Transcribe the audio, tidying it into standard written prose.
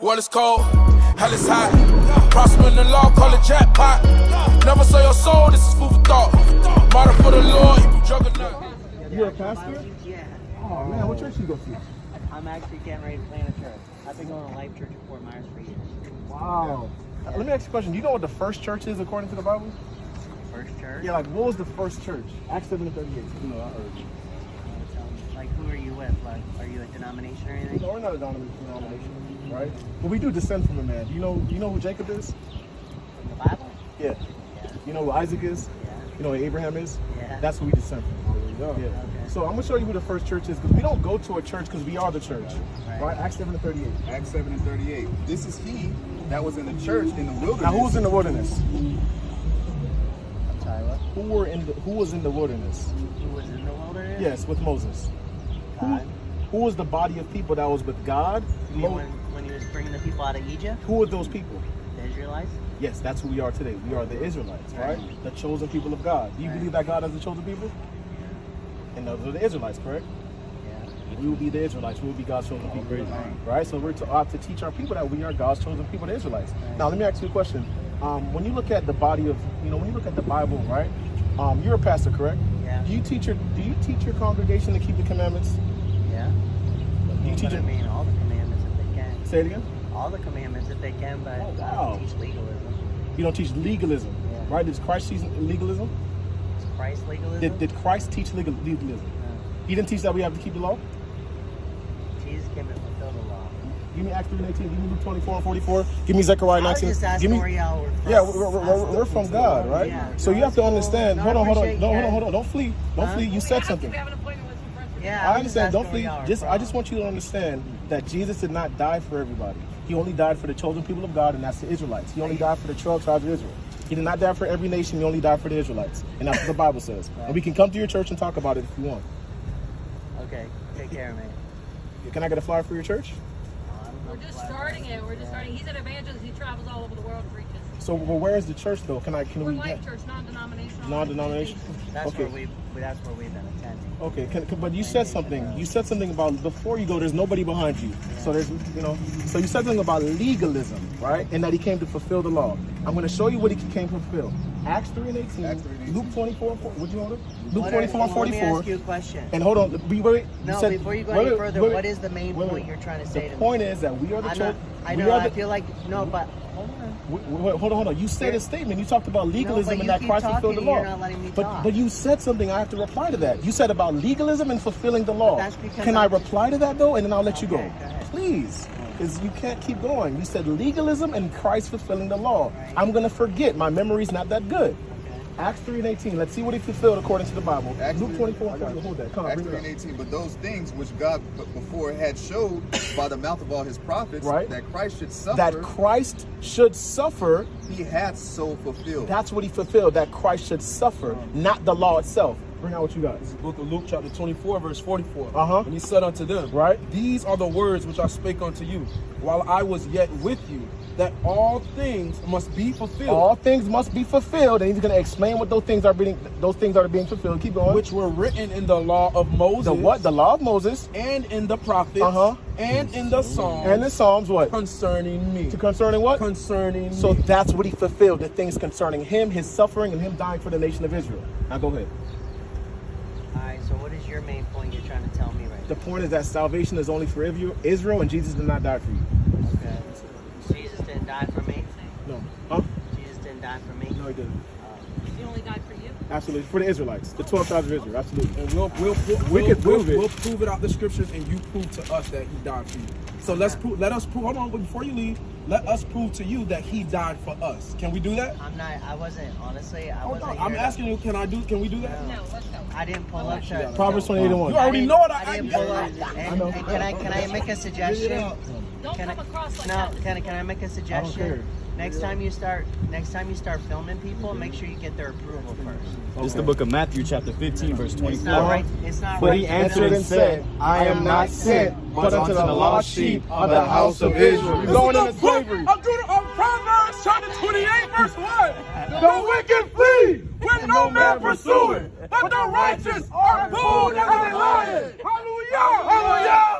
Well, it's cold, hell is hot. Prosper in the law, call it jackpot. Never sell your soul, this is food for thought. Martyr for the Lord, Hebrew juggernaut. You're a pastor? Yeah. Oh man, what church you go to? I'm actually getting ready to plant a church. I've been going to Life Church in Fort Myers for years. Wow. Let me ask you a question. Do you know what the first church is according to the Bible? First church? Yeah, like what was the first church? Acts 7:38. You know, I heard you. Like who are you with? Like, are you a denomination or anything? No, we're not a denomination, right? But we do descend from a man. Do you know who Jacob is? From the Bible? Yeah. You know who Isaac is? Yeah. You know who Abraham is? Yeah. That's who we descend from. Yeah. Okay. So I'm gonna show you who the first church is, because we don't go to a church because we are the church. Right? Acts 7:38. Acts 7:38. This is he that was in the church in the wilderness. Now who was in the wilderness? I'm sorry, what? Who was in the wilderness? Who was in the wilderness? Yes, with Moses. God. Who was the body of people that was with God? You mean when he was bringing the people out of Egypt? Who are those people? The Israelites? Yes, that's who we are today. We are the Israelites, right? The chosen people of God. Do you believe that God has the chosen people? And those are the Israelites, correct? Yeah. We will be the Israelites. We will be God's chosen people, right? So we're to teach our people that we are God's chosen people, the Israelites. Now, let me ask you a question. When you look at the body of, when you look at the Bible, right? You're a pastor, correct? Yeah. Do you teach your congregation to keep the commandments? Yeah. Do you teach I mean, all the commandments if they can. Say it again. All the commandments if they can, but I don't teach legalism. You don't teach legalism, right? Does Christ teach legalism? Is Christ legalism? Did Christ teach legalism? No. He didn't teach that we have to keep the law? Jesus came to fulfill the law. Give me Acts 3:18. Give me Luke 24:44. Give me Zechariah 19. I was just asking where y'all were from. Yeah, we're from God, right? Yeah. So you have to understand. No, Hold on. appreciate Don't flee. Don't flee. You said something. Yeah, I understand. Don't flee. I just want you to understand that Jesus did not die for everybody. He only died for the chosen people of God, and that's the Israelites. He only died for the 12 tribes of Israel. He did not die for every nation. He only died for the Israelites, and that's what the Bible says. Right. And we can come to your church and talk about it if you want. Okay, take care, man. Can I get a flyer for your church? We're just starting it. He's an evangelist. He travels all over the world and preaches. So, well, where is the church though? Can We're we? Life Church, non-denominational. Non-denomination. That's Okay. where we've been attending. Okay, but you said something. You said something about before you go. There's nobody behind you. So there's, So you said something about legalism, right? And that he came to fulfill the law. I'm going to show you what he came to fulfill. Acts 3:18. Luke 24. Would you hold it? Luke 24:44. Let me ask you a question. And hold on. Wait. No, before you go any further, what is the main point you're trying to say to me? The point is that we are the church. I know. I feel like but hold on. Hold on. You said a statement. You talked about legalism and that Christ fulfilled the law. You're not letting me talk. But you said something. I have to reply to that. You said about legalism and fulfilling the law. Can I reply to that though, and then I'll let you go, please? Because you can't keep going. You said legalism and Christ fulfilling the law. I'm gonna forget. My memory's not that good. Acts 3:18. Let's see what he fulfilled according to the Bible. Luke 24. Hold that. Come on, Acts 3:18. But those things which God before had showed by the mouth of all his prophets, that Christ should suffer. That Christ should suffer. He hath so fulfilled. That's what he fulfilled. That Christ should suffer, not the law itself. Bring out what you got. This is the book of Luke, chapter 24, verse 44. And he said unto them, These are the words which I spake unto you, while I was yet with you, that all things must be fulfilled. All things must be fulfilled, and he's going to explain what those things are being fulfilled. Keep going. Which were written in the law of Moses. The what? The law of Moses. And in the prophets. And in the Psalms. And the Psalms what? Concerning me. Concerning what? Concerning me. So that's what he fulfilled, the things concerning him, his suffering, and him dying for the nation of Israel. Now go ahead. Alright, so what is your main point you're trying to tell me right now? The point is that salvation is only for Israel, and Jesus did not die for you. Okay. Jesus didn't die for me? No. Huh? Jesus didn't die for me? No, he didn't. He only died for you? Absolutely. For the Israelites. The 12 tribes of Israel. Absolutely. And we'll prove it out the scriptures, and you prove to us that he died for you. So let us prove, hold on, before you leave, let us prove to you that he died for us. Can we do that? I wasn't I'm asking you, can we do that? No, let's go. I didn't pull up to Proverbs 28:1. You already know what I didn't pull up. And can I make a suggestion? Don't come across like No, that. can I make a suggestion? Next time you start filming people, make sure you get their approval first. This is the book of Matthew, chapter 15, verse 24. It's not But right. he answered and said, I am not sent, but unto the lost sheep of the house of Israel. You're going into slavery. Of Proverbs chapter 28, verse 1. The wicked flee when no man pursueth, but the righteous are bold as a lion. Hallelujah! Hallelujah!